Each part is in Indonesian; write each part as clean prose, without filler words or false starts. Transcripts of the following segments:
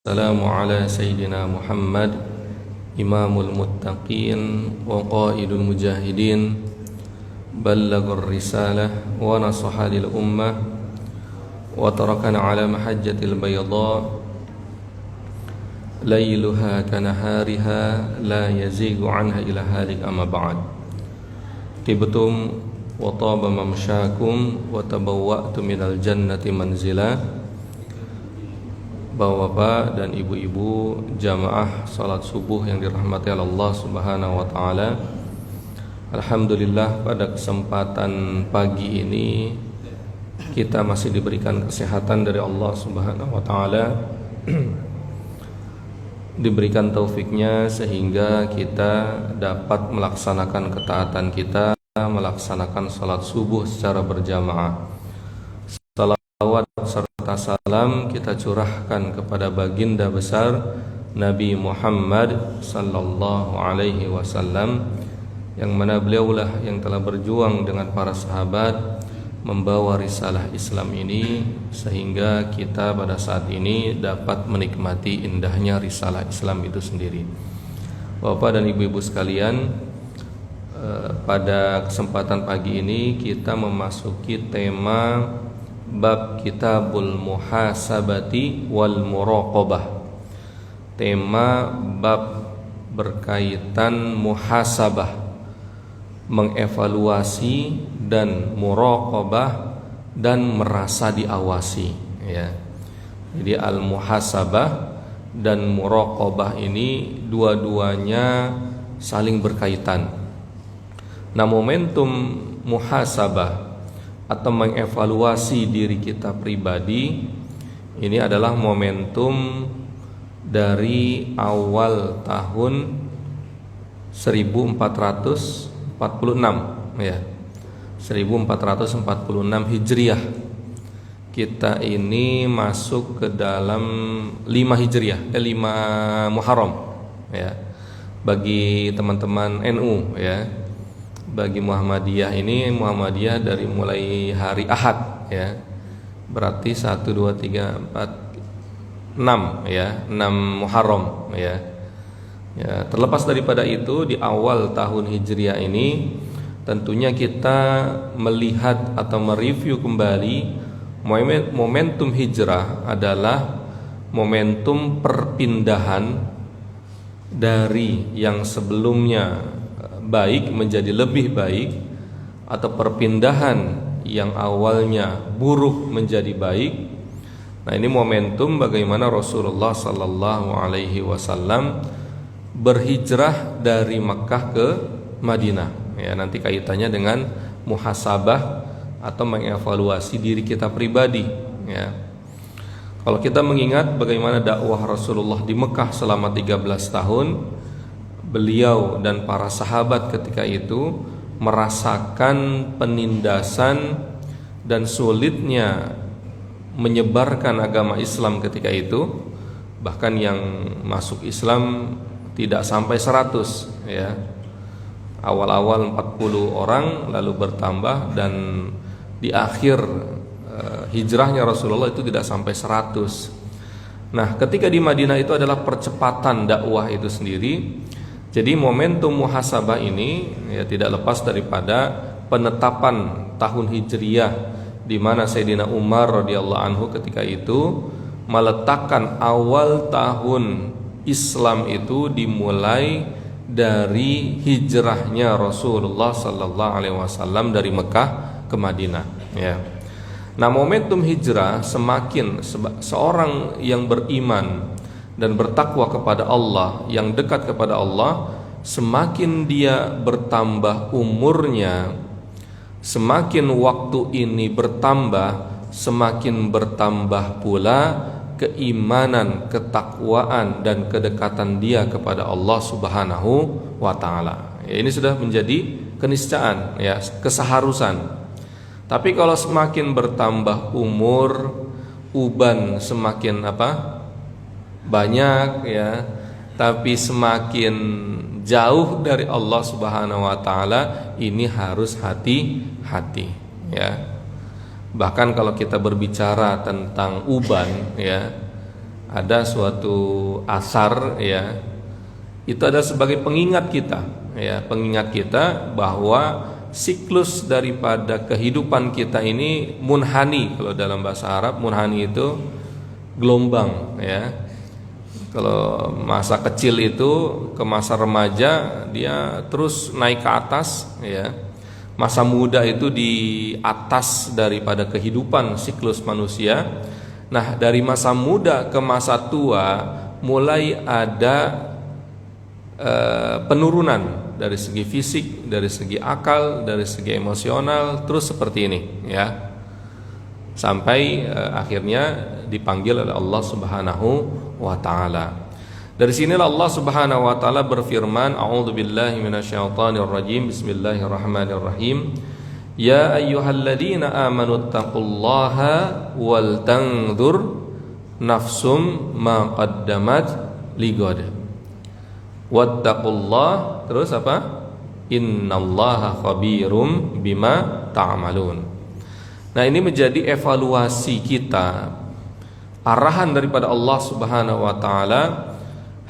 Assalamu ala Sayyidina Muhammad Imamul Muttaqin wa Qaidul Mujahidin Ballagur Risalah wa nasaha lil ummah wa tarakana ala mahajjatil bayda layluha kanahariha la yazigu anha ila halik amma ba'd. Tibtum wa taba mamsyakum wa tabawwa'tum minal jannati manzila. Bapak-bapak dan ibu-ibu jamaah salat subuh yang dirahmati Allah Subhanahu wa taala. Alhamdulillah pada kesempatan pagi ini kita masih diberikan kesehatan dari Allah Subhanahu wa taala. Diberikan taufiknya sehingga kita dapat melaksanakan ketaatan kita, melaksanakan salat subuh secara berjamaah. Salawat serta salam kita curahkan kepada baginda besar Nabi Muhammad sallallahu alaihi wasallam, yang mana beliaulah yang telah berjuang dengan para sahabat membawa risalah Islam ini sehingga kita pada saat ini dapat menikmati indahnya risalah Islam itu sendiri. Bapak dan ibu-ibu sekalian, pada kesempatan pagi ini kita memasuki tema bab kitabul muhasabati wal muraqabah. Tema bab berkaitan muhasabah, mengevaluasi, dan muraqabah, dan merasa diawasi, ya. Jadi al muhasabah dan muraqabah ini dua-duanya saling berkaitan. Nah, momentum muhasabah atau mengevaluasi diri kita pribadi ini adalah momentum dari awal tahun 1446, ya. 1446 Hijriah. Kita ini masuk ke dalam 5 Hijriah, 5 Muharram, ya. Bagi teman-teman NU, ya. Bagi Muhammadiyah ini, Muhammadiyah dari mulai hari Ahad, ya. Berarti 1 2 3 4 6, ya. 6 Muharram, ya. Ya, terlepas daripada itu, di awal tahun Hijriah ini tentunya kita melihat atau mereview kembali momentum hijrah adalah momentum perpindahan dari yang sebelumnya baik menjadi lebih baik, atau perpindahan yang awalnya buruk menjadi baik. Nah, ini momentum bagaimana Rasulullah sallallahu alaihi wasallam berhijrah dari Makkah ke Madinah, ya. Nanti kaitannya dengan muhasabah atau mengevaluasi diri kita pribadi, ya. Kalau kita mengingat bagaimana dakwah Rasulullah di Mekah selama 13 tahun, beliau dan para sahabat ketika itu merasakan penindasan dan sulitnya menyebarkan agama Islam ketika itu. Bahkan yang masuk Islam tidak sampai 100, ya. Awal-awal 40 orang, lalu bertambah, dan di akhir hijrahnya Rasulullah itu tidak sampai 100. Nah, ketika di Madinah itu adalah percepatan dakwah itu sendiri. Jadi momentum muhasabah ini, ya, tidak lepas daripada penetapan tahun Hijriah, di mana Sayyidina Umar radhiyallahu anhu ketika itu meletakkan awal tahun Islam itu dimulai dari hijrahnya Rasulullah sallallahu alaihi wasallam dari Mekah ke Madinah, ya. Nah, momentum hijrah semakin seorang yang beriman dan bertakwa kepada Allah, yang dekat kepada Allah, semakin dia bertambah umurnya, semakin waktu ini bertambah, semakin bertambah pula keimanan, ketakwaan, dan kedekatan dia kepada Allah Subhanahu wa taala. Ya, ini sudah menjadi keniscayaan, ya, keseharusan. Tapi kalau semakin bertambah umur, uban semakin banyak, ya, tapi semakin jauh dari Allah Subhanahu wa taala, ini harus hati-hati, ya. Bahkan kalau kita berbicara tentang uban, ya, ada suatu asar ya, itu ada sebagai pengingat kita ya, pengingat kita bahwa siklus daripada kehidupan kita ini munhani. Kalau dalam bahasa Arab munhani itu gelombang ya. Kalau masa kecil itu ke masa remaja dia terus naik ke atas ya. Masa muda itu di atas daripada kehidupan siklus manusia. Nah, dari masa muda ke masa tua mulai ada penurunan dari segi fisik, dari segi akal, dari segi emosional, terus seperti ini ya. Sampai akhirnya dipanggil oleh Allah Subhanahu wa taala. Dari sinilah Allah Subhanahu wa taala berfirman, a'udzubillahi minasyaitonir rajim, bismillahirrahmanirrahim. Ya ayyuhalladzina amanu taqullaha wal tanzur nafsum ma qaddamat ligad. Wattaqullah, terus apa? Innallaha khabirum bima ta'malun. Nah, ini menjadi evaluasi kita, arahan daripada Allah Subhanahu wa taala.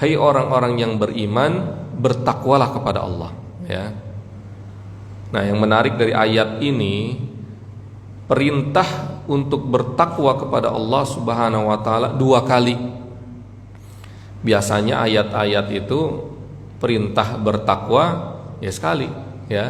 Hai orang-orang yang beriman, bertakwalah kepada Allah ya. Nah, yang menarik dari ayat ini, perintah untuk bertakwa kepada Allah Subhanahu wa taala 2 kali. Biasanya ayat-ayat itu perintah bertakwa ya sekali ya.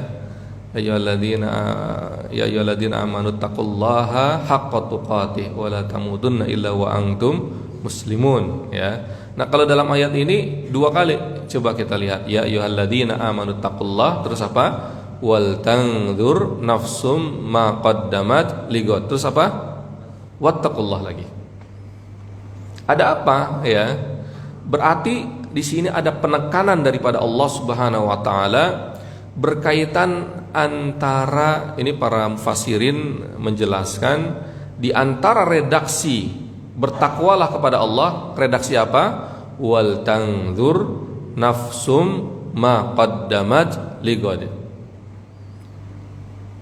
Ya ayyuhalladzina amanu taqullaha haqqa tuqatih wa la tamutunna illa wa antum muslimun ya. Nah, kalau dalam ayat ini 2 kali. Coba kita lihat, ya ayyuhalladzina amanu taqullah, terus apa? Wal tanzur nafsum ma qaddamat ligad. Terus apa? Wattaqullah lagi. Ada apa ya? Berarti di sini ada penekanan daripada Allah Subhanahu wa taala berkaitan antara, ini para mufassirin menjelaskan, di antara redaksi bertakwalah kepada Allah, redaksi apa? Wal tanzur nafsum ma qaddamat ligad.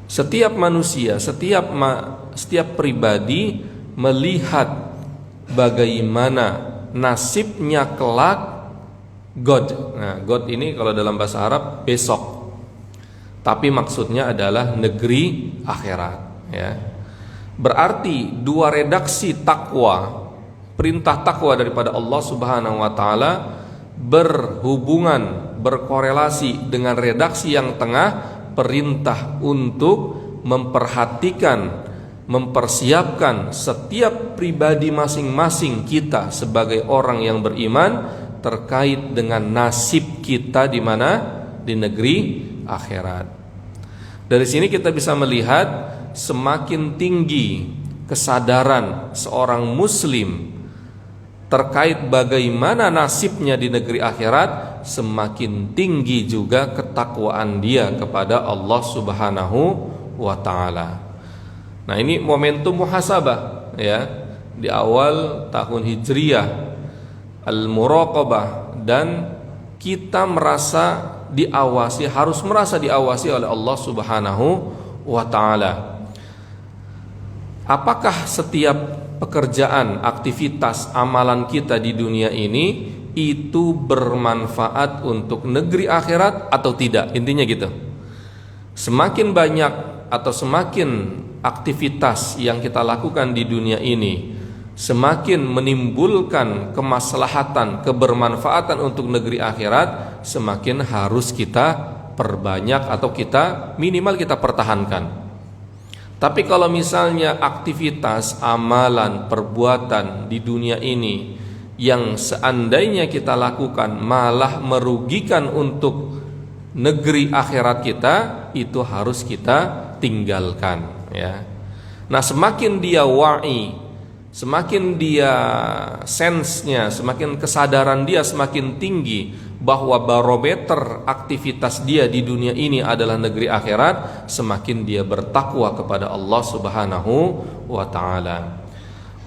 Setiap manusia, setiap pribadi melihat bagaimana nasibnya kelak God. Nah, God ini kalau dalam bahasa Arab besok, tapi maksudnya adalah negeri akhirat ya. Berarti 2 redaksi takwa, perintah takwa daripada Allah Subhanahu wa taala berhubungan, berkorelasi dengan redaksi yang tengah, perintah untuk memperhatikan, mempersiapkan setiap pribadi masing-masing kita sebagai orang yang beriman terkait dengan nasib kita di mana? Di negeri akhirat. Dari sini kita bisa melihat semakin tinggi kesadaran seorang muslim terkait bagaimana nasibnya di negeri akhirat, semakin tinggi juga ketakwaan dia kepada Allah Subhanahu wa taala. Nah, ini momentum muhasabah ya, di awal tahun Hijriyah, al-muraqabah, dan kita merasa diawasi, harus merasa diawasi oleh Allah Subhanahu wa taala. Apakah setiap pekerjaan, aktivitas, amalan kita di dunia ini itu bermanfaat untuk negeri akhirat atau tidak? Intinya gitu. Semakin banyak atau semakin aktivitas yang kita lakukan di dunia ini semakin menimbulkan kemaslahatan, kebermanfaatan untuk negeri akhirat, semakin harus kita perbanyak atau kita minimal kita pertahankan. Tapi kalau misalnya aktivitas, amalan, perbuatan di dunia ini yang seandainya kita lakukan malah merugikan untuk negeri akhirat kita, itu harus kita tinggalkan ya. Nah, semakin dia wa'i, semakin dia sensenya, semakin kesadaran dia semakin tinggi bahwa barometer aktivitas dia di dunia ini adalah negeri akhirat, semakin dia bertakwa kepada Allah Subhanahu wa taala.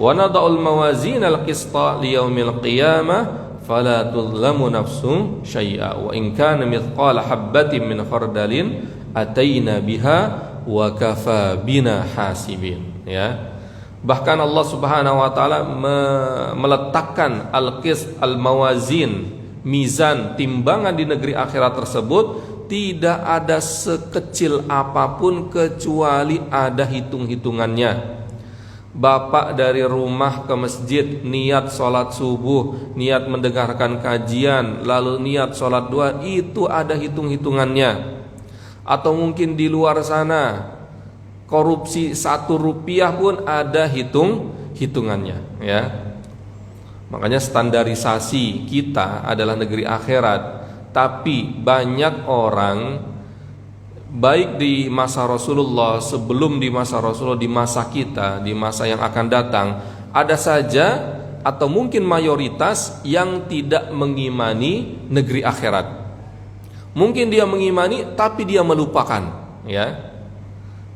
Wa nada'ul mawazin al-qista liyaumil qiyamah fala tudlamu nafsun syai'a wa in kana mithqala habbatin min khardalin ataina biha wa kafa bina hasibin ya. Bahkan Allah Subhanahu wa taala meletakkan al-qist, al-mawazin, mizan, timbangan di negeri akhirat tersebut tidak ada sekecil apapun kecuali ada hitung-hitungannya. Bapak dari rumah ke masjid, niat sholat subuh, niat mendengarkan kajian, lalu niat sholat duha, itu ada hitung-hitungannya. Atau mungkin di luar sana, korupsi 1 rupiah pun ada hitungannya, ya. Makanya standarisasi kita adalah negeri akhirat. Tapi banyak orang, baik di masa Rasulullah, sebelum di masa Rasulullah, di masa kita, di masa yang akan datang, ada saja atau mungkin mayoritas yang tidak mengimani negeri akhirat. Mungkin dia mengimani tapi dia melupakan, ya.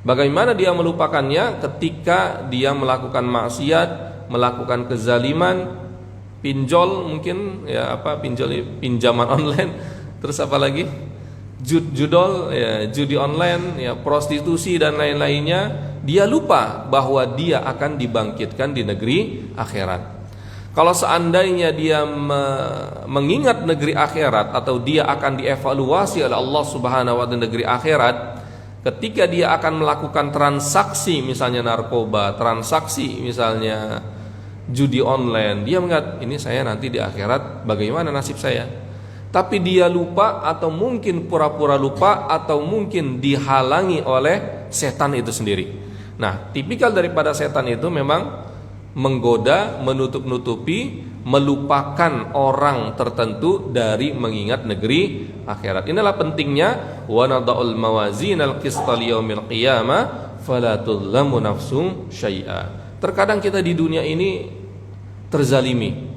Bagaimana dia melupakannya? Ketika dia melakukan maksiat, melakukan kezaliman, pinjol mungkin, ya, pinjaman online, terus apa lagi? Judol, ya, judi online, ya, prostitusi dan lain-lainnya, dia lupa bahwa dia akan dibangkitkan di negeri akhirat. Kalau seandainya dia mengingat negeri akhirat, atau dia akan dievaluasi oleh Allah Subhanahu wa taala negeri akhirat, ketika dia akan melakukan transaksi misalnya narkoba, transaksi misalnya judi online, dia mengingat, ini saya nanti di akhirat bagaimana nasib saya. Tapi dia lupa, atau mungkin pura-pura lupa, atau mungkin dihalangi oleh setan itu sendiri. Nah, tipikal daripada setan itu memang menggoda, menutup-nutupi, melupakan orang tertentu dari mengingat negeri akhirat. Inilah pentingnya wa nada'ul mawazinal qista liyaumil qiyamah fala tudlamu nafsum syai'a. Terkadang kita di dunia ini terzalimi.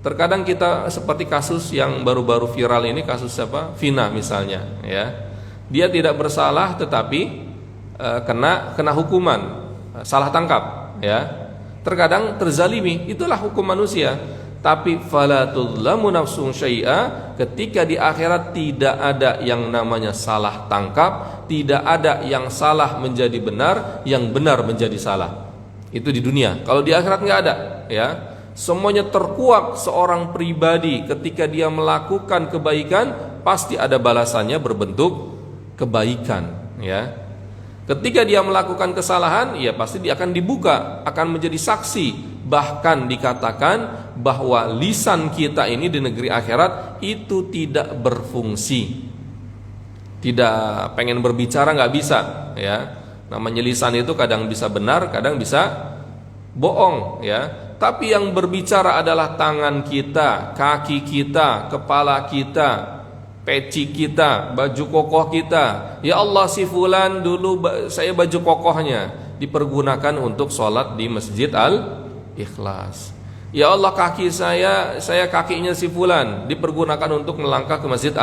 Terkadang kita seperti kasus yang baru-baru viral ini, kasus siapa? Vina misalnya, ya. Dia tidak bersalah tetapi kena hukuman, salah tangkap, ya. Terkadang terzalimi, itulah hukum manusia. Tapi fala tudlamu nafsun syai'a, ketika di akhirat tidak ada yang namanya salah tangkap, tidak ada yang salah menjadi benar, yang benar menjadi salah. Itu di dunia. Kalau di akhirat nggak ada, ya. Semuanya terkuak seorang pribadi ketika dia melakukan kebaikan, pasti ada balasannya berbentuk kebaikan, ya. Ketika dia melakukan kesalahan, ya pasti dia akan dibuka, akan menjadi saksi. Bahkan dikatakan bahwa lisan kita ini di negeri akhirat itu tidak berfungsi. Tidak pengen berbicara nggak bisa, ya. Namanya lisan itu kadang bisa benar, kadang bisa bohong, ya. Tapi yang berbicara adalah tangan kita, kaki kita, kepala kita, peci kita, baju kokoh kita. Ya Allah, si fulan dulu saya baju kokohnya dipergunakan untuk sholat di Masjid Al-Ikhlas. Ya Allah, kaki saya kakinya si fulan dipergunakan untuk melangkah ke Masjid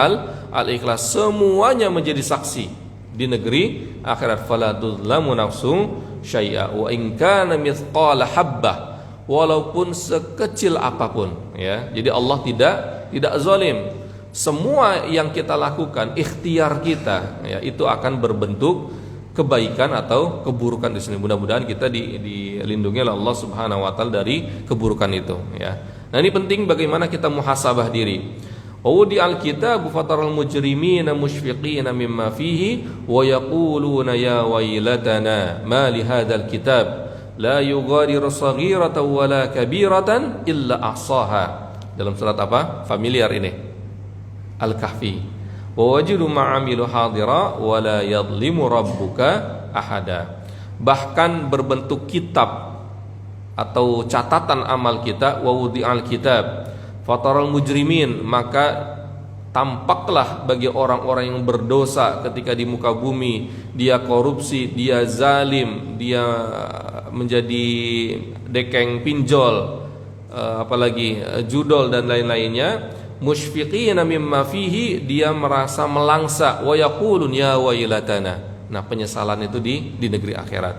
Al-Ikhlas. Semuanya menjadi saksi di negeri akhirat. Fala tudlamu nafsun syai'a wa in kana mithqala habbah, walaupun sekecil apapun, ya. Jadi Allah tidak zalim. Semua yang kita lakukan, ikhtiar kita, ya, itu akan berbentuk kebaikan atau keburukan di sini. Mudah-mudahan kita dilindungi oleh Allah Subhanahu wa taala dari keburukan itu, ya. Nah, ini penting bagaimana kita muhasabah diri. Wudi al-kitab fataral mujrimina mushfiqina mimma fihi wa yaquluna ya wailatana ma li hadzal kitab la yughadiru saghiratan wala kabiratan illa ahsaha. Dalam surat apa? Familiar ini. Al-Kahfi. Wa wajidu ma'amilu hadira wa la yadhlimu rabbuka ahada. Bahkan berbentuk kitab atau catatan amal kita, wa wudi'al kitab fataral mujrimin, maka tampaklah bagi orang-orang yang berdosa ketika di muka bumi, dia korupsi, dia zalim, dia menjadi dekeng pinjol, apalagi judol dan lain-lainnya, musyfiqina mimma fihi, dia merasa melangsa, wa yaqulun ya wailatana. Nah, penyesalan itu di negeri akhirat.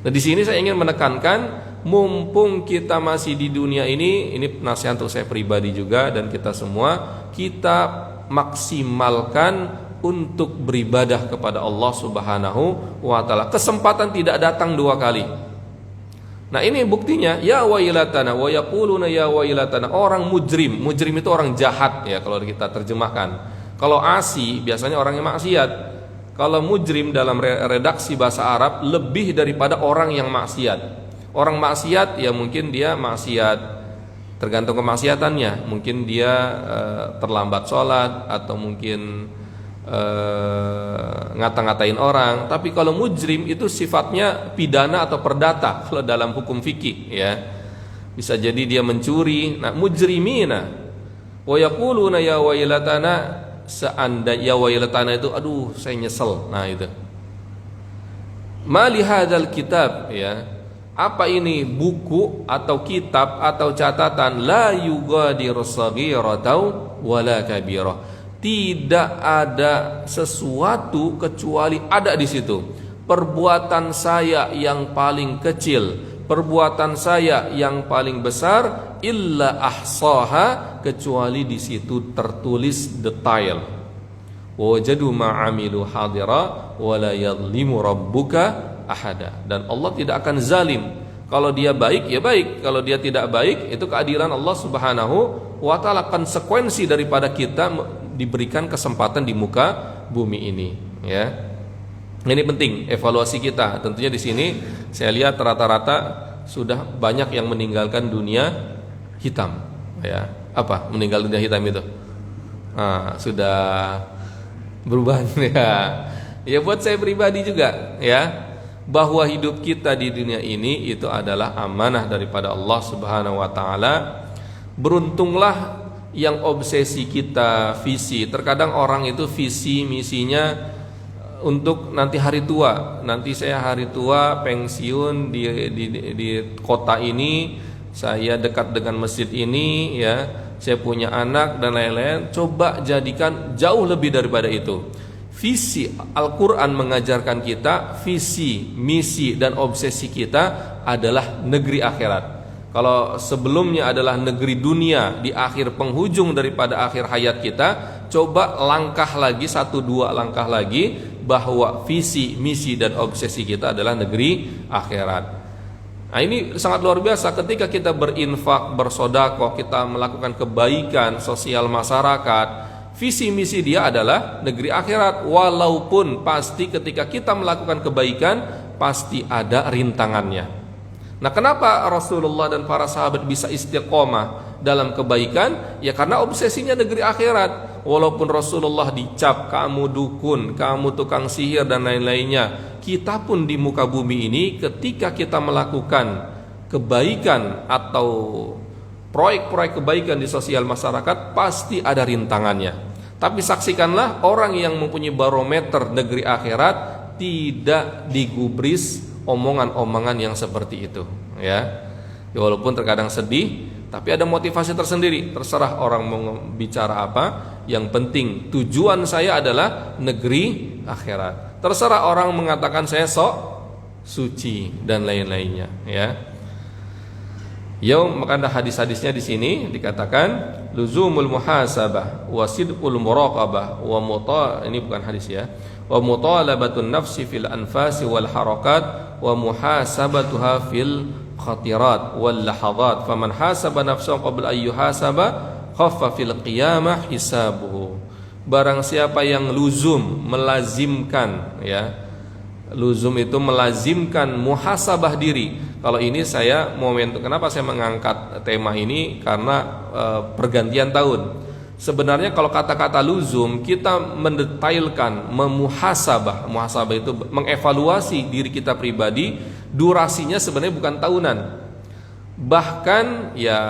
Nah, di sini saya ingin menekankan, mumpung kita masih di dunia ini nasihat untuk saya pribadi juga dan kita semua, kita maksimalkan untuk beribadah kepada Allah Subhanahu wa taala. Kesempatan tidak datang 2 kali. Nah ini buktinya, ya wailatana wa yaquluna ya wailatana, orang mujrim. Mujrim itu orang jahat ya kalau kita terjemahkan. Kalau asi biasanya orang yang maksiat. Kalau mujrim dalam redaksi bahasa Arab lebih daripada orang yang maksiat. Orang maksiat ya mungkin dia maksiat tergantung kemaksiatannya. Mungkin dia terlambat sholat atau mungkin ngata-ngatain orang. Tapi kalau mujrim itu sifatnya pidana atau perdata kalau dalam hukum fikih ya. Bisa jadi dia mencuri. Nah, mujrimina wa yaquluna ya wailatana, seandainya ya wailatana itu aduh saya nyesel. Nah itu. Ma li hadzal kitab ya. Apa ini buku atau kitab atau catatan la yughadiru saghiratan wala kabirah. Tidak ada sesuatu kecuali ada di situ. Perbuatan saya yang paling kecil, perbuatan saya yang paling besar, illa ahsaha, kecuali di situ tertulis detail. Wajadu ma'amilu hadira wala yadhlimu rabbuka ahada. Dan Allah tidak akan zalim. Kalau dia baik ya baik, kalau dia tidak baik itu keadilan Allah Subhanahu wa taala, konsekuensi daripada kita diberikan kesempatan di muka bumi ini ya. Ini penting evaluasi kita. Tentunya di sini saya lihat rata-rata sudah banyak yang meninggalkan dunia hitam ya. Apa meninggal dunia hitam itu? Sudah berubah ya. Ya buat saya pribadi juga ya, bahwa hidup kita di dunia ini itu adalah amanah daripada Allah Subhanahu wa taala. Beruntunglah yang obsesi kita visi. Terkadang orang itu visi misinya untuk nanti hari tua. Nanti saya hari tua pensiun di kota ini, saya dekat dengan masjid ini ya, saya punya anak dan lain-lain. Coba jadikan jauh lebih daripada itu. Visi Al-Quran mengajarkan kita, visi, misi dan obsesi kita adalah negeri akhirat. Kalau sebelumnya adalah negeri dunia di akhir penghujung daripada akhir hayat kita, coba langkah lagi, 1-2 langkah lagi, bahwa visi, misi dan obsesi kita adalah negeri akhirat. Nah ini sangat luar biasa ketika kita berinfak, bersedekah, kita melakukan kebaikan sosial masyarakat. Visi misi dia adalah negeri akhirat. Walaupun pasti ketika kita melakukan kebaikan pasti ada rintangannya. Nah kenapa Rasulullah dan para sahabat bisa istiqomah dalam kebaikan? Ya karena obsesinya negeri akhirat. Walaupun Rasulullah dicap kamu dukun, kamu tukang sihir dan lain-lainnya, kita pun di muka bumi ini ketika kita melakukan kebaikan atau proyek-proyek kebaikan di sosial masyarakat pasti ada rintangannya. Tapi saksikanlah orang yang mempunyai barometer negeri akhirat tidak digubris omongan-omongan yang seperti itu ya. Walaupun terkadang sedih, tapi ada motivasi tersendiri. Terserah orang mau bicara apa, yang penting tujuan saya adalah negeri akhirat. Terserah orang mengatakan saya sok suci dan lain-lainnya ya. Maka ada hadis-hadisnya di sini dikatakan luzumul muhasabah wa sidqul muraqabah wa ini bukan hadis ya. Wa mutalabatun nafsi fil anfasi wal harakat wa muhasabatuha fil khatirat wal lahadhat. Faman hasaba nafsahu qabla ay yuhasaba khaffa fil qiyamah hisabuhu. Barang siapa yang luzum, melazimkan ya. Luzum itu melazimkan muhasabah diri. Kalau ini saya kenapa saya mengangkat tema ini karena pergantian tahun. Sebenarnya kalau kata-kata luzum kita mendetailkan memuhasabah. Muhasabah itu mengevaluasi diri kita pribadi. Durasinya sebenarnya bukan tahunan. Bahkan ya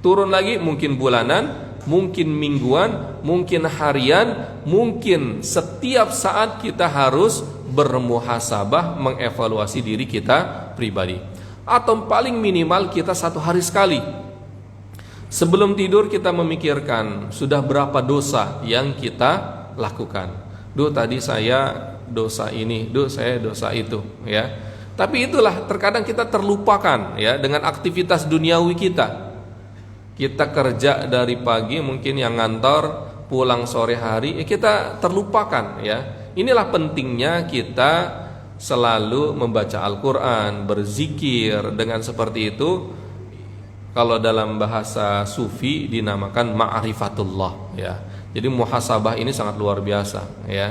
turun lagi mungkin bulanan, mungkin mingguan, mungkin harian, mungkin setiap saat kita harus bermuhasabah, mengevaluasi diri kita pribadi. Atau paling minimal kita 1 hari sekali. Sebelum tidur kita memikirkan sudah berapa dosa yang kita lakukan. Tadi saya dosa ini, saya dosa itu ya. Tapi itulah terkadang kita terlupakan ya dengan aktivitas duniawi kita. Kita kerja dari pagi, mungkin yang ngantor pulang sore hari, kita terlupakan ya. Inilah pentingnya kita selalu membaca Al-Quran, berzikir dengan seperti itu, kalau dalam bahasa sufi dinamakan ma'rifatullah ya. Jadi muhasabah ini sangat luar biasa ya.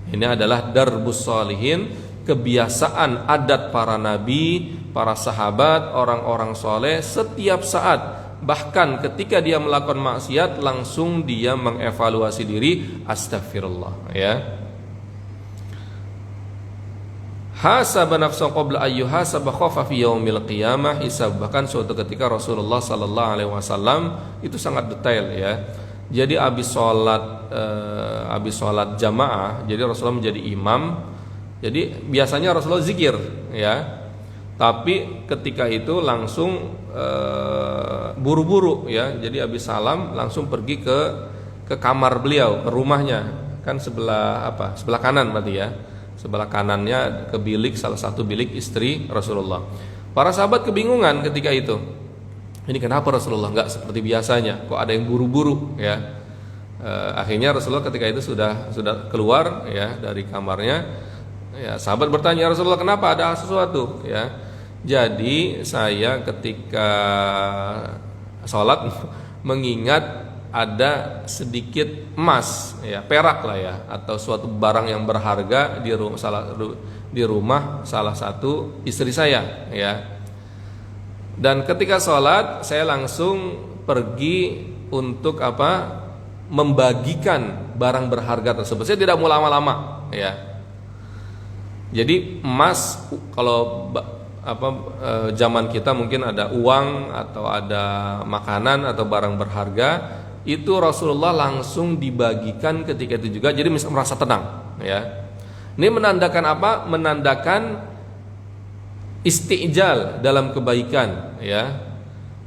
Ini adalah darbus sholihin, kebiasaan adat para nabi, para sahabat, orang-orang soleh setiap saat, bahkan ketika dia melakukan maksiat langsung dia mengevaluasi diri, astagfirullah ya. Hasaba nafsahu qabla ayyuhasaba khafa fi yaumil qiyamah hisab. Bahkan suatu ketika Rasulullah sallallahu alaihi wasallam itu sangat detail ya. Jadi habis sholat jamaah, jadi Rasulullah menjadi imam. Jadi biasanya Rasulullah zikir ya. Tapi ketika itu langsung buru-buru ya. Jadi habis salam langsung pergi ke kamar beliau, ke rumahnya. Kan sebelah Sebelah kanan berarti ya. Sebelah kanannya ke bilik, salah satu bilik istri Rasulullah. Para sahabat kebingungan ketika itu. Ini kenapa Rasulullah nggak seperti biasanya? Kok ada yang buru-buru ya? Akhirnya Rasulullah ketika itu sudah keluar ya dari kamarnya. Ya, sahabat bertanya, Rasulullah kenapa, ada sesuatu? Ya, jadi saya ketika sholat mengingat ada sedikit emas ya, perak lah ya, atau suatu barang yang berharga di rumah salah satu istri saya ya. Dan ketika sholat saya langsung pergi untuk membagikan barang berharga tersebut. Saya tidak mau lama-lama ya. Jadi emas kalau zaman kita mungkin ada uang atau ada makanan atau barang berharga, itu Rasulullah langsung dibagikan ketika itu juga. Jadi merasa tenang ya. Ini menandakan apa? Menandakan istijal dalam kebaikan ya.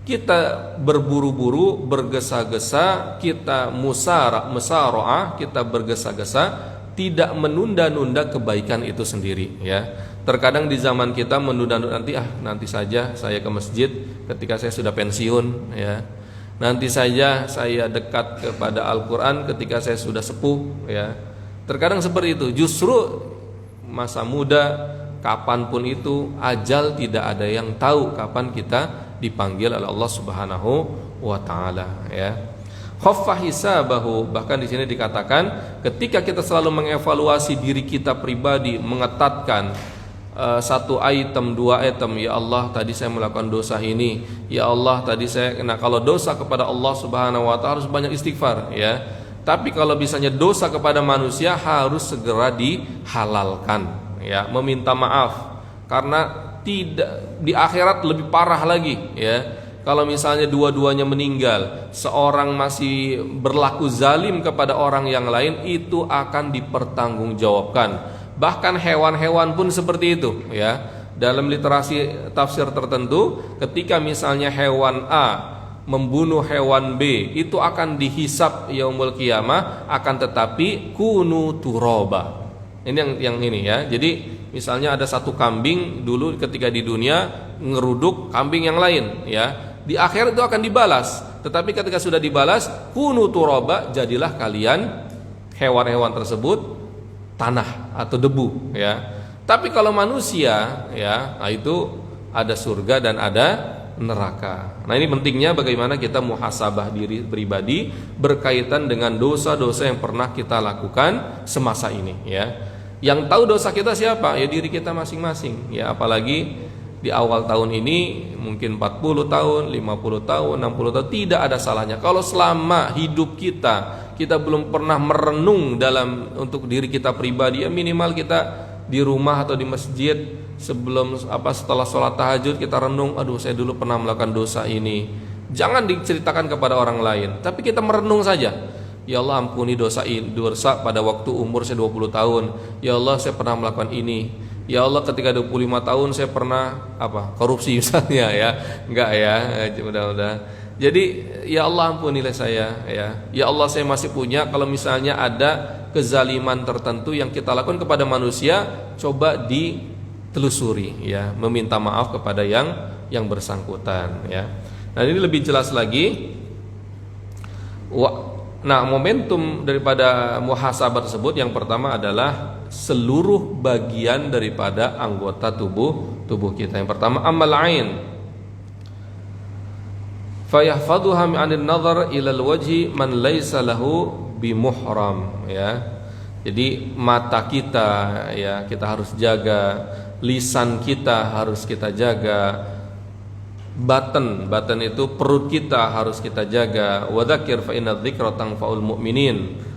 Kita berburu-buru, bergesa-gesa, kita musara'ah, kita bergesa-gesa, tidak menunda-nunda kebaikan itu sendiri ya. Terkadang di zaman kita menunda-nunda, nanti saja saya ke masjid ketika saya sudah pensiun ya. Nanti saja saya dekat kepada Al-Quran ketika saya sudah sepuh ya. Terkadang seperti itu. Justru masa muda, kapanpun itu, ajal tidak ada yang tahu kapan kita dipanggil oleh Allah Subhanahu wa taala ya. Khaffa hisabahu, bahkan di sini dikatakan ketika kita selalu mengevaluasi diri kita pribadi, mengetatkan satu item, dua item, ya Allah tadi saya melakukan dosa ini, ya Allah tadi saya, nah kalau dosa kepada Allah Subhanahu wa taala harus banyak istighfar ya. Tapi kalau misalnya dosa kepada manusia harus segera dihalalkan ya, meminta maaf, karena tidak di akhirat lebih parah lagi ya. Kalau misalnya dua-duanya meninggal, seorang masih berlaku zalim kepada orang yang lain, itu akan dipertanggungjawabkan. Bahkan hewan-hewan pun seperti itu ya. Dalam literasi tafsir tertentu, ketika misalnya hewan A membunuh hewan B, itu akan dihisab yaumul qiyamah, akan tetapi kunu turaba. Ini yang ini ya. Jadi misalnya ada satu kambing dulu ketika di dunia ngeruduk kambing yang lain ya. Di akhir itu akan dibalas. Tetapi ketika sudah dibalas, kunu turaba, jadilah kalian hewan-hewan tersebut tanah atau debu ya. Tapi kalau manusia ya, nah itu ada surga dan ada neraka. Nah ini pentingnya bagaimana kita muhasabah diri pribadi berkaitan dengan dosa-dosa yang pernah kita lakukan semasa ini ya. Yang tahu dosa kita siapa? Ya diri kita masing-masing ya. Apalagi di awal tahun ini mungkin 40 tahun, 50 tahun, 60 tahun, tidak ada salahnya kalau selama hidup kita belum pernah merenung untuk diri kita pribadi, ya minimal kita di rumah atau di masjid setelah sholat tahajud kita renung, aduh saya dulu pernah melakukan dosa ini. Jangan diceritakan kepada orang lain, tapi kita merenung saja. Ya Allah ampuni dosa pada waktu umur saya 20 tahun. Ya Allah saya pernah melakukan ini. Ya Allah ketika 25 tahun saya pernah korupsi misalnya ya. Enggak ya, mudah-mudahan. Jadi ya Allah ampunilah saya ya. Ya Allah saya masih punya, kalau misalnya ada kezaliman tertentu yang kita lakukan kepada manusia, coba ditelusuri ya, meminta maaf kepada yang bersangkutan ya. Nah ini lebih jelas lagi. Nah, momentum daripada muhasabah tersebut yang pertama adalah seluruh bagian daripada anggota tubuh kita. Yang pertama amal ain, fayahfaduha mi'anil nazar ilal wajhi man laisa lahu bimuhram, ya. Jadi mata kita, ya, kita harus jaga, lisan kita harus kita jaga, batin itu perut kita harus kita jaga. Wa dzakir fa inna dzikra tanfa'ul mu'minin.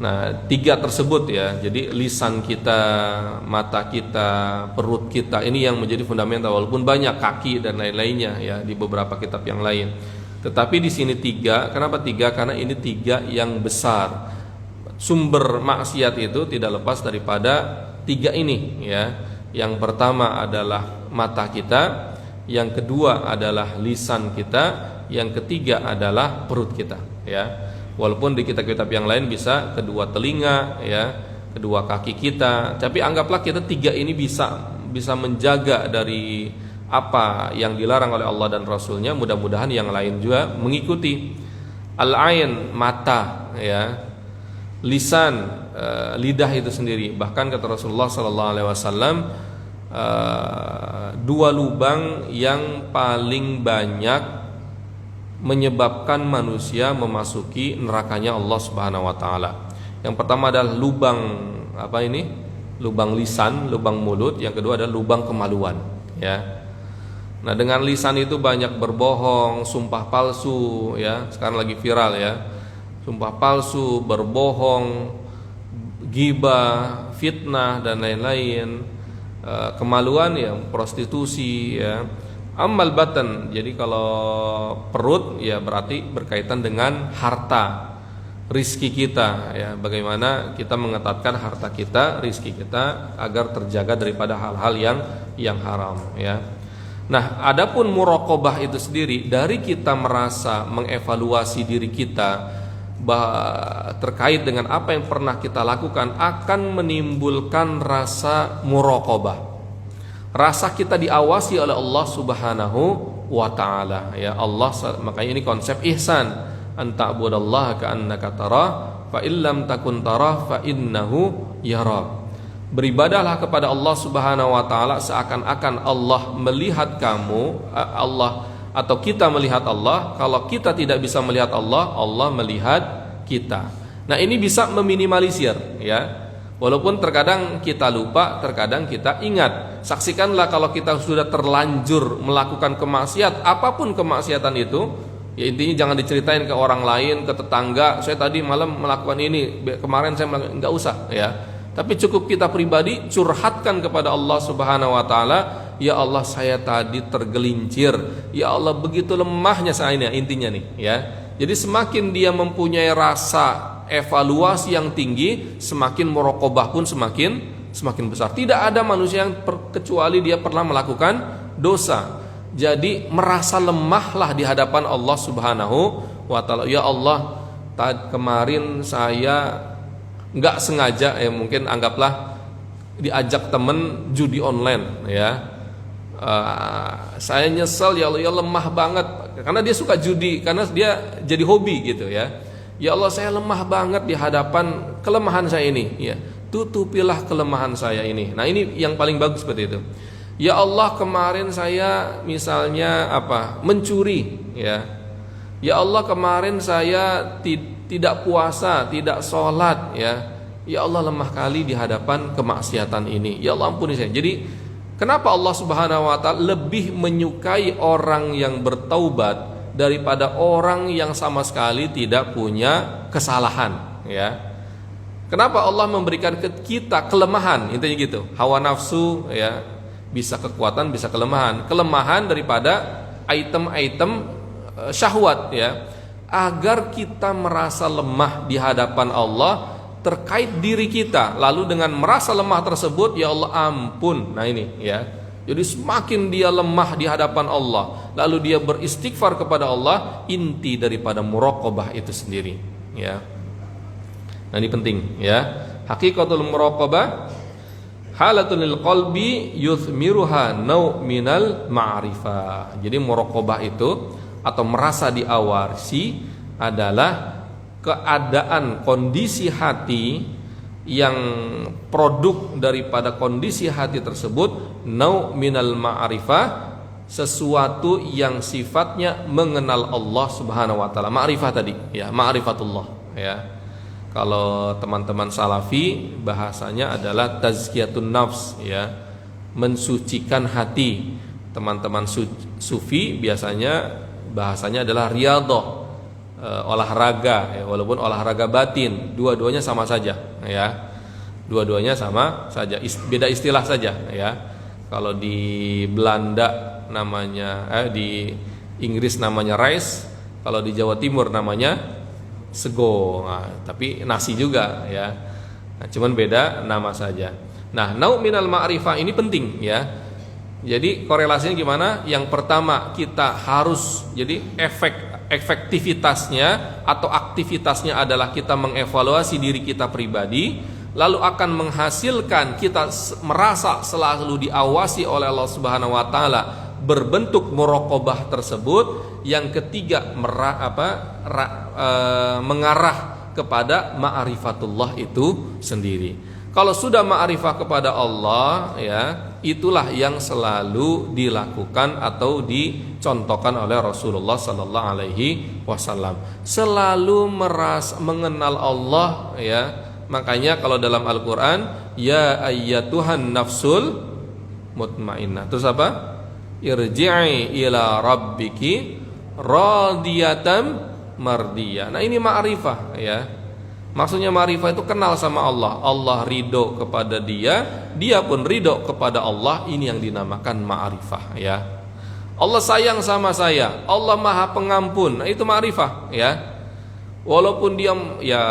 Nah, 3 tersebut, ya. Jadi lisan kita, mata kita, perut kita, ini yang menjadi fundamental, walaupun banyak kaki dan lain-lainnya, ya, di beberapa kitab yang lain. Tetapi di sini 3. Kenapa 3? Karena ini 3 yang besar. Sumber maksiat itu tidak lepas daripada 3 ini, ya. Yang pertama adalah mata kita, yang kedua adalah lisan kita, yang ketiga adalah perut kita, ya. Walaupun di kitab-kitab yang lain bisa kedua telinga, ya, kedua kaki kita, tapi anggaplah kita 3 ini bisa menjaga dari apa yang dilarang oleh Allah dan Rasulnya. Mudah-mudahan yang lain juga mengikuti. Al-ain, mata, ya. Lisan, lidah itu sendiri. Bahkan kata Rasulullah SAW, 2 lubang yang paling banyak menyebabkan manusia memasuki nerakanya Allah Subhanahu wa taala. Yang pertama adalah lubang lubang lisan, lubang mulut. Yang kedua adalah lubang kemaluan, ya. Nah, dengan lisan itu banyak berbohong, sumpah palsu, ya. Sekarang lagi viral, ya. Sumpah palsu, berbohong, ghibah, fitnah dan lain-lain. Kemaluan, ya, prostitusi, ya. Amal batan, jadi kalau perut, ya, berarti berkaitan dengan harta, rizki kita, ya. Bagaimana kita mengetatkan harta kita, rizki kita agar terjaga daripada hal-hal yang haram, ya. Nah, adapun muraqabah itu sendiri, dari kita merasa mengevaluasi diri kita terkait dengan apa yang pernah kita lakukan, akan menimbulkan rasa muraqabah. Rasa kita diawasi oleh Allah Subhanahu wa taala, ya. Allah, makanya ini konsep ihsan, anta'budallaha ka'annaka tarah fa illam takun tarah fa innahu yarak. Beribadahlah kepada Allah Subhanahu wa taala seakan-akan Allah melihat kamu, atau kita melihat Allah. Kalau kita tidak bisa melihat Allah, Allah melihat kita. Nah, ini bisa meminimalisir, ya. Walaupun terkadang kita lupa, terkadang kita ingat. Saksikanlah kalau kita sudah terlanjur melakukan kemaksiat, apapun kemaksiatan itu, ya, intinya jangan diceritain ke orang lain, ke tetangga, saya tadi malam melakukan ini, kemarin saya melakukan, enggak usah, ya. Tapi cukup kita pribadi curhatkan kepada Allah Subhanahu wa taala, ya Allah, saya tadi tergelincir, ya Allah, begitu lemahnya saya, intinya nih, ya. Jadi semakin dia mempunyai rasa evaluasi yang tinggi, semakin muraqabah pun semakin besar. Tidak ada manusia yang kecuali dia pernah melakukan dosa. Jadi merasa lemahlah di hadapan Allah Subhanahu wa taala. Ya Allah, kemarin saya nggak sengaja, ya, mungkin anggaplah diajak temen judi online, ya. Saya nyesel, ya Allah, ya lemah banget, karena dia suka judi, karena dia jadi hobi gitu, ya. Ya Allah, saya lemah banget di hadapan kelemahan saya ini, ya. Tutupilah kelemahan saya ini. Nah, ini yang paling bagus seperti itu. Ya Allah, kemarin saya misalnya mencuri, ya. Ya Allah, kemarin saya tidak puasa, tidak sholat, ya. Ya Allah, lemah kali di hadapan kemaksiatan ini. Ya Allah, ampuni saya. Jadi kenapa Allah Subhanahu wa taala lebih menyukai orang yang bertaubat daripada orang yang sama sekali tidak punya kesalahan, ya. Kenapa Allah memberikan ke kita kelemahan? Intinya gitu. Hawa nafsu, ya, bisa kekuatan, bisa kelemahan. Kelemahan daripada item-item syahwat, ya. Agar kita merasa lemah di hadapan Allah terkait diri kita. Lalu dengan merasa lemah tersebut, ya Allah, ampun. Nah, ini, ya. Jadi semakin dia lemah di hadapan Allah, lalu dia beristighfar kepada Allah, inti daripada muraqabah itu sendiri, ya. Nah, ini penting, ya. Hakikatul muraqabah halatul qalbi yuthmiruha nau minal ma'rifah. Jadi muraqabah itu atau merasa diawasi adalah keadaan kondisi hati yang produk daripada kondisi hati tersebut nau minal ma'rifah, sesuatu yang sifatnya mengenal Allah Subhanahu wa taala. Ma'rifah tadi ya, ma'rifatullah ya. Kalau teman-teman salafi bahasanya adalah tazkiyatun nafs ya, mensucikan hati. Teman-teman sufi biasanya bahasanya adalah riyadhah, olahraga ya, walaupun olahraga batin, dua-duanya sama saja ya. Dua-duanya sama saja, beda istilah saja ya. Kalau di Belanda namanya di Inggris namanya rice, kalau di Jawa Timur namanya sego. Nah, tapi nasi juga ya. Nah, cuman beda nama saja. Nah, nau minal ma'rifah ini penting ya. Jadi korelasinya gimana? Yang pertama kita harus, jadi efektivitasnya atau aktivitasnya adalah kita mengevaluasi diri kita pribadi, lalu akan menghasilkan kita merasa selalu diawasi oleh Allah Subhanahu wa taala berbentuk muraqabah tersebut. Yang ketiga mengarah kepada ma'rifatullah itu sendiri. Kalau sudah ma'rifah kepada Allah ya, itulah yang selalu dilakukan atau dicontohkan oleh Rasulullah sallallahu alaihi wasallam. Selalu merasa mengenal Allah ya. Makanya kalau dalam Al-Qur'an ya ayyatuhan nafsul mutmainnah. Terus apa? Irji'i ila rabbiki radiyatan mardiyah. Nah, ini ma'rifah ya. Maksudnya ma'rifah itu kenal sama Allah. Allah ridho kepada dia, dia pun ridho kepada Allah. Ini yang dinamakan ma'rifah ya. Allah sayang sama saya, Allah Maha Pengampun. Nah, itu ma'rifah ya. Walaupun dia ya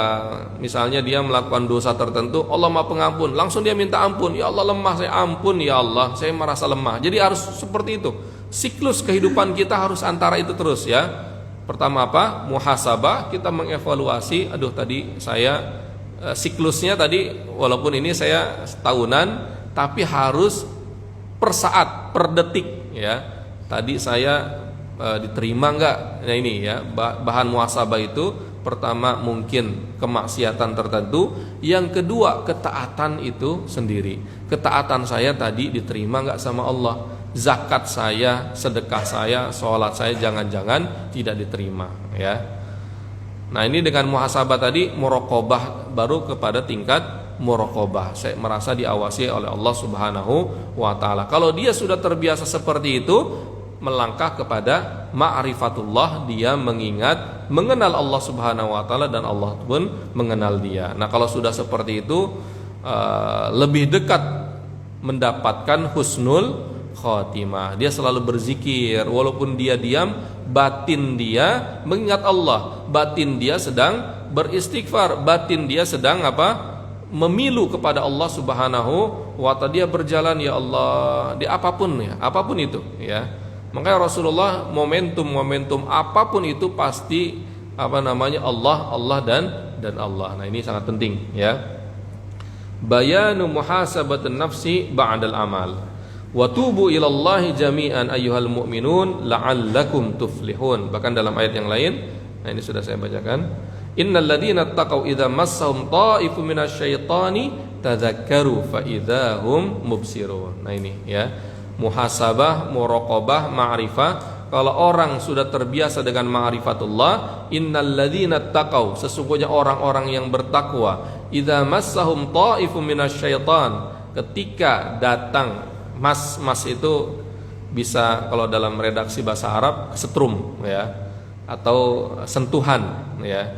misalnya dia melakukan dosa tertentu, Allah Maha Pengampun, langsung dia minta ampun. Ya Allah, lemah saya, ampun ya Allah, saya merasa lemah. Jadi harus seperti itu. Siklus kehidupan kita harus antara itu terus ya. Pertama apa? Muhasabah, kita mengevaluasi, aduh tadi saya siklusnya tadi walaupun ini saya setahunan, tapi harus per saat, per detik ya. Tadi saya diterima enggak? Nah ini ya, bahan muhasabah itu pertama mungkin kemaksiatan tertentu, yang kedua ketaatan itu sendiri. Ketaatan saya tadi diterima enggak sama Allah? Zakat saya, sedekah saya, sholat saya jangan-jangan tidak diterima ya. Nah, ini dengan muhasabah tadi, muraqabah, baru kepada tingkat muraqabah. Saya merasa diawasi oleh Allah Subhanahu wa taala. Kalau dia sudah terbiasa seperti itu, melangkah kepada ma'rifatullah, dia mengingat, mengenal Allah Subhanahu wa taala dan Allah pun mengenal dia. Nah, kalau sudah seperti itu lebih dekat mendapatkan husnul khotimah. Dia selalu berzikir, walaupun dia diam, batin dia mengingat Allah, batin dia sedang beristighfar, batin dia sedang apa? Memilu kepada Allah Subhanahu wa taala. Dia berjalan ya Allah di apapun ya, apapun itu ya. Makanya Rasulullah momentum apapun itu pasti apa namanya Allah dan Allah. Nah, ini sangat penting ya. Bayanu muhasabatun nafsi ba'dal amal. Wa tubu ilallahi jami'an ayyuhal mu'minun la'allakum tuflihun. Bahkan dalam ayat yang lain, nah ini sudah saya bacakan, innal ladzina taqaw idza massahum ta'ifun minasyaitani tadzakkaru fa idzahum mubsirun. Nah ini ya, muhasabah, muraqabah, ma'rifah. Kalau orang sudah terbiasa dengan ma'rifatullah, innal ladzina taqaw, sesungguhnya orang-orang yang bertakwa, idza massahum ta'ifun minasyaitan, ketika datang mas itu bisa kalau dalam redaksi bahasa Arab setrum ya, atau sentuhan ya.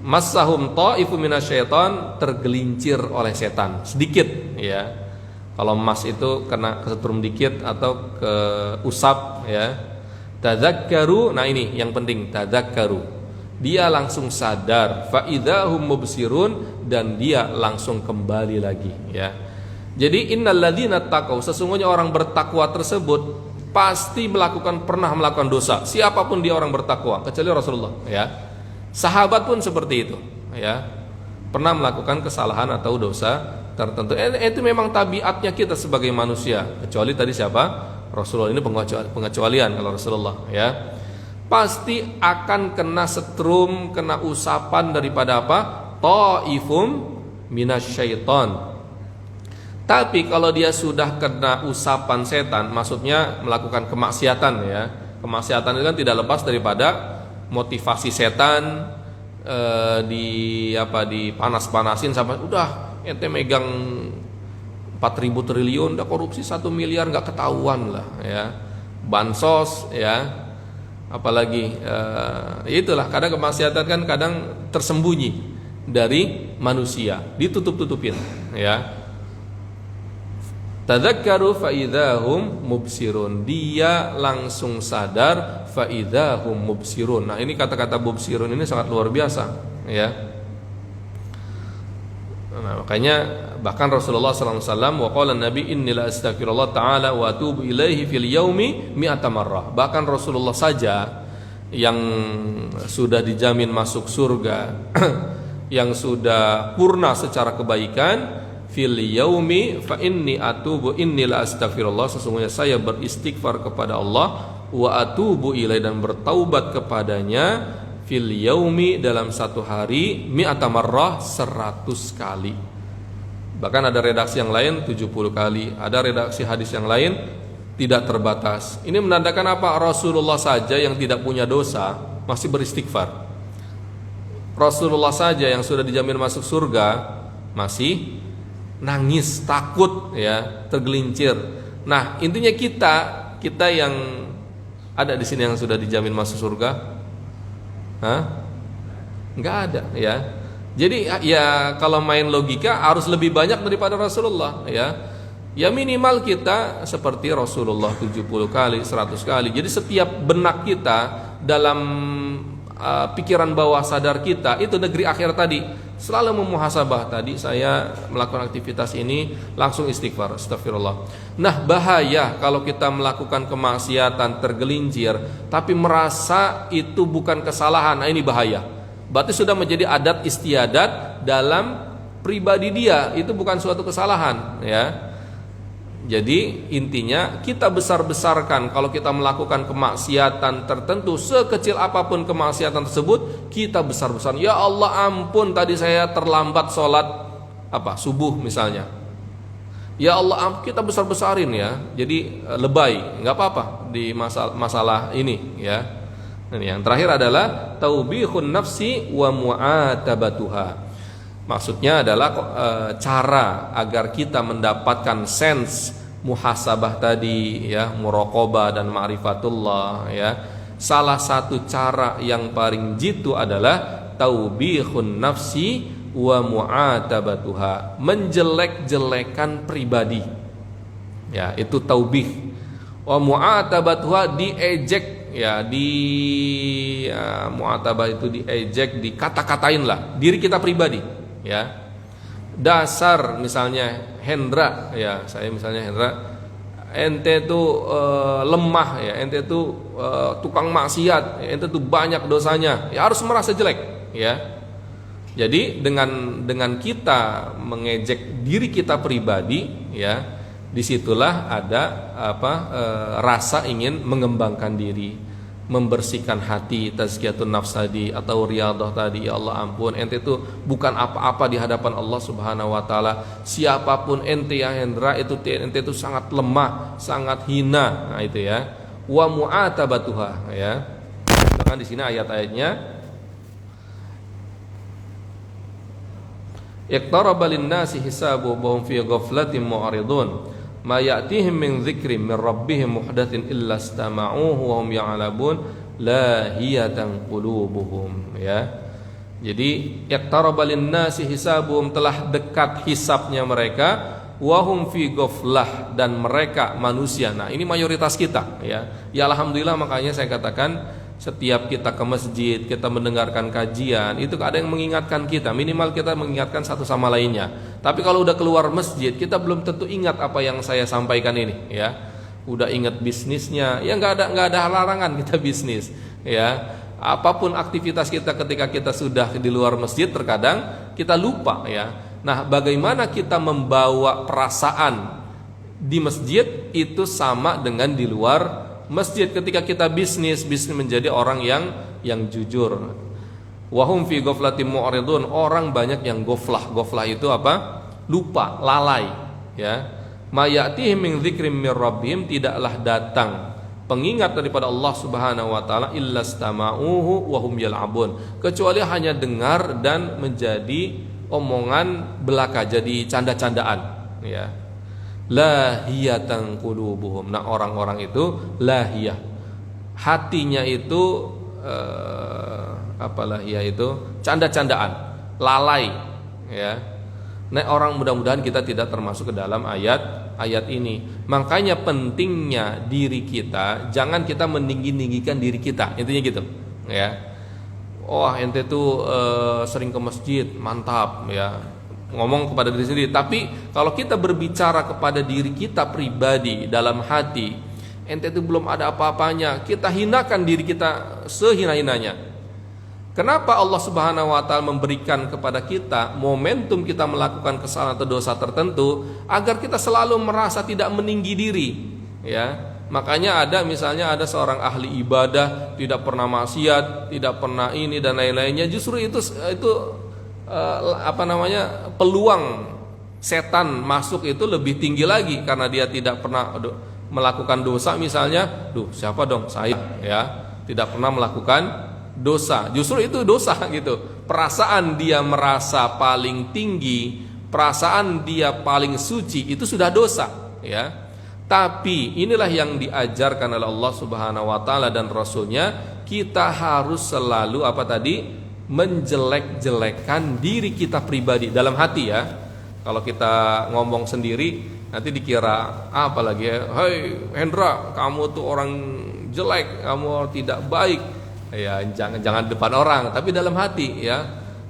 Massahum ta'ifun minasyaitan, tergelincir oleh setan sedikit ya. Kalau mas itu kena kesetrum dikit atau ke usap ya. Tadzakkaru, nah ini yang penting, tadzakkaru, dia langsung sadar, fa idzahum mubsirun, dan dia langsung kembali lagi ya. Jadi innal ladzina taqaw, sesungguhnya orang bertakwa tersebut pasti pernah melakukan dosa. Siapapun dia orang bertakwa, kecuali Rasulullah ya. Sahabat pun seperti itu ya. Pernah melakukan kesalahan atau dosa tertentu. Itu memang tabiatnya kita sebagai manusia. Kecuali tadi siapa? Rasulullah. Ini pengecualian kalau Rasulullah ya. pasti akan kena setrum, kena usapan daripada apa? Ta'ifum minasyaiton. Tapi kalau dia sudah kena usapan setan, maksudnya melakukan kemaksiatan ya. Kemaksiatan itu kan tidak lepas daripada motivasi setan, dipanas-panasin sampai udah ente megang 4.000 triliun, udah korupsi 1 miliar nggak ketahuan lah ya. Bansos ya, apalagi itulah kadang kemaksiatan kan kadang tersembunyi dari manusia, ditutup-tutupin ya. Tadzakkaru fa idzahum mubsirun, dia langsung sadar fa idzahum mubsirun. Nah, ini kata-kata mubsirun ini sangat luar biasa ya. Nah, makanya bahkan Rasulullah SAW wa qala Nabi inni la astaghfirullah ta'ala wa atubu ilaihi fil yaumi mi'ata marrah. Bahkan Rasulullah saja yang sudah dijamin masuk surga yang sudah purna secara kebaikan, fil yaumi fa inni atubu inni la astaghfirullah, sesungguhnya saya beristighfar kepada Allah, wa atubu ilaihi, dan bertaubat kepadanya, fil yaumi, dalam satu hari, mi'ata marrah, 100 kali. Bahkan ada redaksi yang lain 70 kali, ada redaksi hadis yang lain tidak terbatas. Ini menandakan apa? Rasulullah saja yang tidak punya dosa masih beristighfar. Rasulullah saja yang sudah dijamin masuk surga masih nangis, takut ya, tergelincir. Nah, intinya kita yang ada di sini yang sudah dijamin masuk surga, nggak ada ya. Jadi ya kalau main logika harus lebih banyak daripada Rasulullah ya. Ya minimal kita seperti Rasulullah 70 kali, 100 kali. Jadi setiap benak kita dalam pikiran bawah sadar kita itu negeri akhir tadi selalu memuhasabah, tadi saya melakukan aktivitas ini langsung istighfar, astagfirullah. Nah, bahaya kalau kita melakukan kemaksiatan tergelincir tapi merasa itu bukan kesalahan. Nah, ini bahaya. Berarti sudah menjadi adat istiadat dalam pribadi dia, itu bukan suatu kesalahan ya. Jadi intinya kita besar-besarkan kalau kita melakukan kemaksiatan tertentu, sekecil apapun kemaksiatan tersebut, kita besar-besarkan. Ya Allah ampun, tadi saya terlambat sholat subuh misalnya. Ya Allah kita besar-besarin ya. Jadi lebay, nggak apa-apa di masalah ini ya. Dan yang terakhir adalah taubihun nafsi wa mu'atabatuha. Maksudnya adalah cara agar kita mendapatkan sense muhasabah tadi ya, muraqabah dan ma'rifatullah ya. Salah satu cara yang paling jitu adalah taubihun nafsi wa mu'atabatuha, menjelek-jelekan pribadi. Ya, itu taubih. Wa mu'atabatuha, diejek ya, mu'atabah itu diejek, dikata-katain lah diri kita pribadi. Ya, dasar misalnya Hendra ya, saya misalnya Hendra, ente tuh lemah ya, ente tuh tukang maksiat ya, ente tuh banyak dosanya ya, harus merasa jelek ya. Jadi dengan kita mengejek diri kita pribadi ya, disitulah ada rasa ingin mengembangkan diri, membersihkan hati, tazkiyatun nafs tadi atau riyadhah tadi. Ya Allah ampun, ente itu bukan apa-apa di hadapan Allah Subhanahu wa taala. Siapapun ente ya Hendra, ente itu sangat lemah, sangat hina. Nah itu ya. Wa mu'atabatuha ya. Bahkan di sini ayat-ayatnya iqtaraba lin-nasi hisabuhum wa hum fi ghaflatin mu'ridun. Ma ya'tihim min dzikrin min rabbihim muhdatsin illa istama'uhu wa hum ya'labun lahiyatan qulubuhum ya. Jadi iqtaraba lin-nasi hisabuhum, telah dekat hisabnya mereka, wa hum fi ghaflah, dan mereka manusia. Nah, ini mayoritas kita ya. Ya alhamdulillah, makanya saya katakan setiap kita ke masjid, kita mendengarkan kajian, itu ada yang mengingatkan kita, minimal kita mengingatkan satu sama lainnya. Tapi kalau udah keluar masjid, kita belum tentu ingat apa yang saya sampaikan ini ya. Udah ingat bisnisnya, ya nggak ada larangan kita bisnis ya. Apapun aktivitas kita ketika kita sudah di luar masjid, terkadang kita lupa ya. Nah, bagaimana kita membawa perasaan di masjid itu sama dengan di luar masjid, ketika kita bisnis menjadi orang yang jujur. Wahum fi ghaflatin mu'ridun, orang banyak yang ghaflah. Ghaflah itu apa? Lupa, lalai, ya. Mayatihim min dzikrim mir rabbihim, tidaklah datang pengingat daripada Allah Subhanahu wa taala illa stama'uhu wa hum yal'abun, kecuali hanya dengar dan menjadi omongan belaka, jadi canda-candaan, ya. Lahiyatan qulubuhum. Nah, orang-orang itu lahiyah, hatinya itu lahiyah itu canda-candaan, lalai, ya. Nah, orang, mudah-mudahan kita tidak termasuk ke dalam ayat ini. Makanya pentingnya diri kita, jangan kita meninggi-ninggikan diri kita, intinya gitu, ya. Wah, ente tuh sering ke masjid, mantap, ya. Ngomong kepada diri sendiri. Tapi kalau kita berbicara kepada diri kita pribadi dalam hati, ente itu belum ada apa-apanya, kita hinakan diri kita sehina-hinanya. Kenapa Allah Subhanahu wa taala memberikan kepada kita momentum kita melakukan kesalahan atau dosa tertentu agar kita selalu merasa tidak meninggi diri, ya. Makanya misalnya ada seorang ahli ibadah, tidak pernah maksiat, tidak pernah ini dan lain-lainnya, justru itu peluang setan masuk itu lebih tinggi lagi karena dia tidak pernah melakukan dosa misalnya. Siapa dong? Saya, ya, tidak pernah melakukan dosa. Justru itu dosa gitu. Perasaan dia merasa paling tinggi, perasaan dia paling suci, itu sudah dosa, ya. Tapi inilah yang diajarkan oleh Allah Subhanahu wa taala dan Rasulnya, kita harus selalu menjelek-jelekan diri kita pribadi dalam hati, ya. Kalau kita ngomong sendiri nanti dikira apa lagi, ya? Hei Hendra, kamu tuh orang jelek, kamu tidak baik. Ya, jangan depan orang, tapi dalam hati, ya.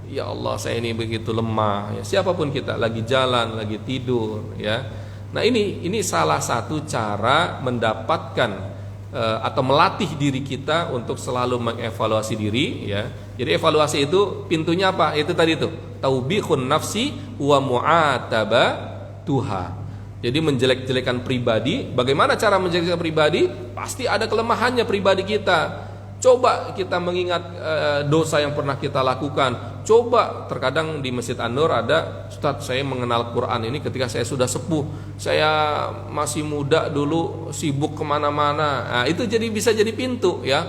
Ya Allah, saya ini begitu lemah, ya. Siapapun kita, lagi jalan, lagi tidur, ya. Nah, ini salah satu cara mendapatkan atau melatih diri kita untuk selalu mengevaluasi diri, ya. Jadi evaluasi itu pintunya apa? Itu tadi tuh, taubihun nafsi wa mu'atabatuha. Jadi menjelek-jelekan pribadi. Bagaimana cara menjelek-jelekan pribadi? Pasti ada kelemahannya pribadi kita. Coba kita mengingat dosa yang pernah kita lakukan. Coba, terkadang di Masjid An-Nur ada, Ustadz, saya mengenal Quran ini ketika saya sudah sepuh. Saya masih muda dulu, sibuk kemana-mana. Nah, itu bisa jadi pintu, ya.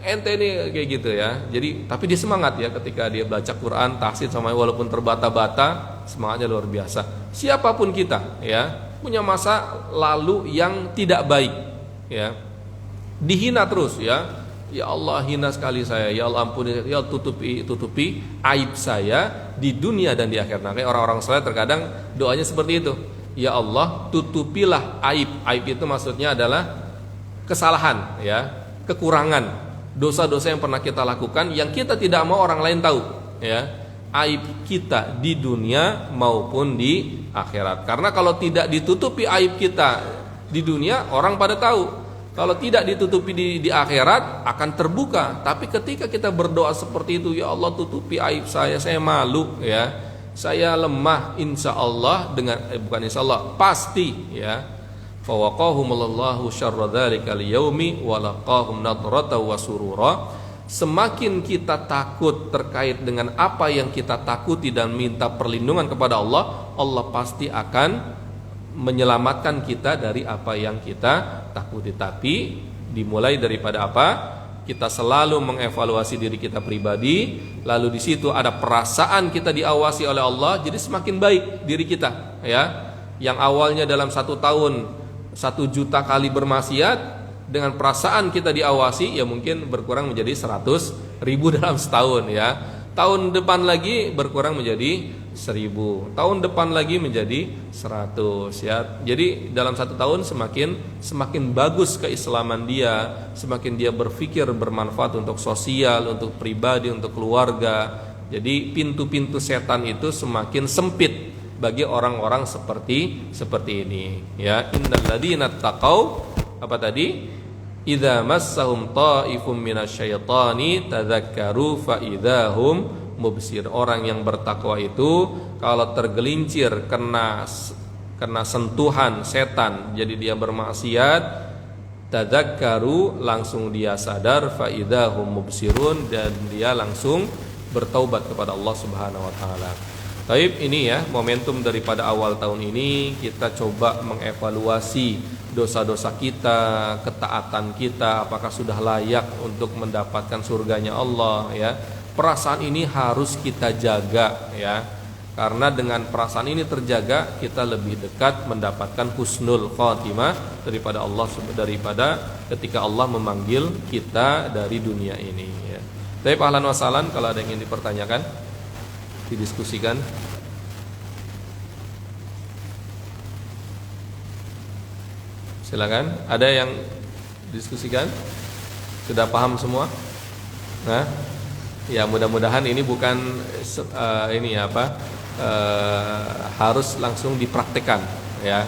Ente ini kayak gitu, ya. Jadi, tapi dia semangat, ya, ketika dia baca Quran, tahsin sama walaupun terbata-bata, semangatnya luar biasa. Siapapun kita, ya, punya masa lalu yang tidak baik, ya. Dihina terus, ya. Ya Allah, hina sekali saya. Ya Allah, ampuni, ya Allah, tutupi aib saya di dunia dan di akhirat. Nah, kayak orang-orang saleh terkadang doanya seperti itu. Ya Allah, tutupilah aib. Aib itu maksudnya adalah kesalahan, ya, kekurangan, dosa-dosa yang pernah kita lakukan yang kita tidak mau orang lain tahu, ya. Aib kita di dunia maupun di akhirat. Karena kalau tidak ditutupi aib kita di dunia, orang pada tahu. Kalau tidak ditutupi di akhirat akan terbuka. Tapi ketika kita berdoa seperti itu, ya Allah, tutupi aib saya malu, ya, saya lemah, insya Allah bukan insya Allah, pasti, ya. Fawaqahumullahu syarra dzalikal yaumi wa laqahum nadrata wa surura. Semakin kita takut terkait dengan apa yang kita takuti dan minta perlindungan kepada Allah, Allah pasti akan menyelamatkan kita dari apa yang kita takuti. Tapi dimulai daripada apa? Kita selalu mengevaluasi diri kita pribadi, lalu di situ ada perasaan kita diawasi oleh Allah, jadi semakin baik diri kita, ya. Yang awalnya dalam 1 tahun 1 juta kali bermaksiat, dengan perasaan kita diawasi, ya mungkin berkurang menjadi 100.000 dalam setahun, ya. Tahun depan lagi berkurang menjadi 1000, tahun depan lagi menjadi 100, ya. Jadi dalam 1 tahun semakin bagus keislaman dia, semakin dia berpikir bermanfaat untuk sosial, untuk pribadi, untuk keluarga. Jadi pintu-pintu setan itu semakin sempit bagi orang-orang seperti ini, ya. Innal ladzina taqau, apa tadi? Idza massahum ta'ifum minasyaitani tadzakkaru fa idzahum mubsir. Orang yang bertakwa itu kalau tergelincir kena sentuhan setan, jadi dia bermaksiat, tadzakkaru, langsung dia sadar, fa idzahum mubsirun, dan dia langsung bertaubat kepada Allah Subhanahu wa taala. Taib, ini ya momentum daripada awal tahun ini kita coba mengevaluasi dosa-dosa kita, ketaatan kita, apakah sudah layak untuk mendapatkan surganya Allah ya. Perasaan ini harus kita jaga ya. Karena dengan perasaan ini terjaga, kita lebih dekat mendapatkan husnul khatimah daripada ketika Allah memanggil kita dari dunia ini ya. Taib, ahlan wa sahlan, kalau ada yang ingin dipertanyakan, didiskusikan. Silakan. Ada yang diskusikan? Sudah paham semua? Nah, ya mudah-mudahan ini bukan harus langsung dipraktekkan ya.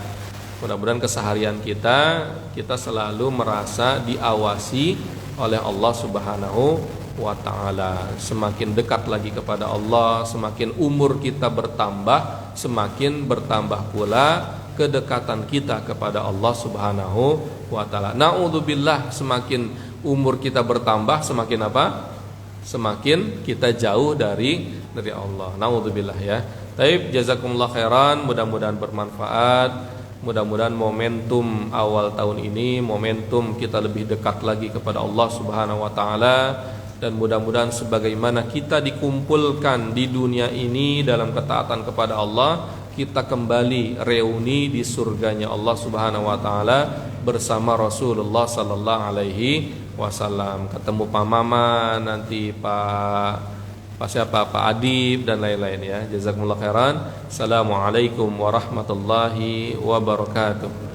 Mudah-mudahan keseharian kita selalu merasa diawasi oleh Allah Subhanahu wa ta'ala. Semakin dekat lagi kepada Allah, semakin umur kita bertambah, semakin bertambah pula kedekatan kita kepada Allah Subhanahu wa ta'ala. Na'udzubillah, semakin umur kita bertambah, semakin apa? Semakin kita jauh dari Allah. Na'udzubillah ya. Taib, jazakumullah khairan, mudah-mudahan bermanfaat. Mudah-mudahan momentum awal tahun ini momentum kita lebih dekat lagi kepada Allah Subhanahu wa ta'ala. Dan mudah-mudahan sebagaimana kita dikumpulkan di dunia ini dalam ketaatan kepada Allah, kita kembali reuni di surganya Allah Subhanahu wa taala bersama Rasulullah sallallahu alaihi wasallam. Ketemu Pak Mama, nanti Pak Adib dan lain-lain ya. Jazakumullah khairan. Assalamualaikum warahmatullahi wabarakatuh.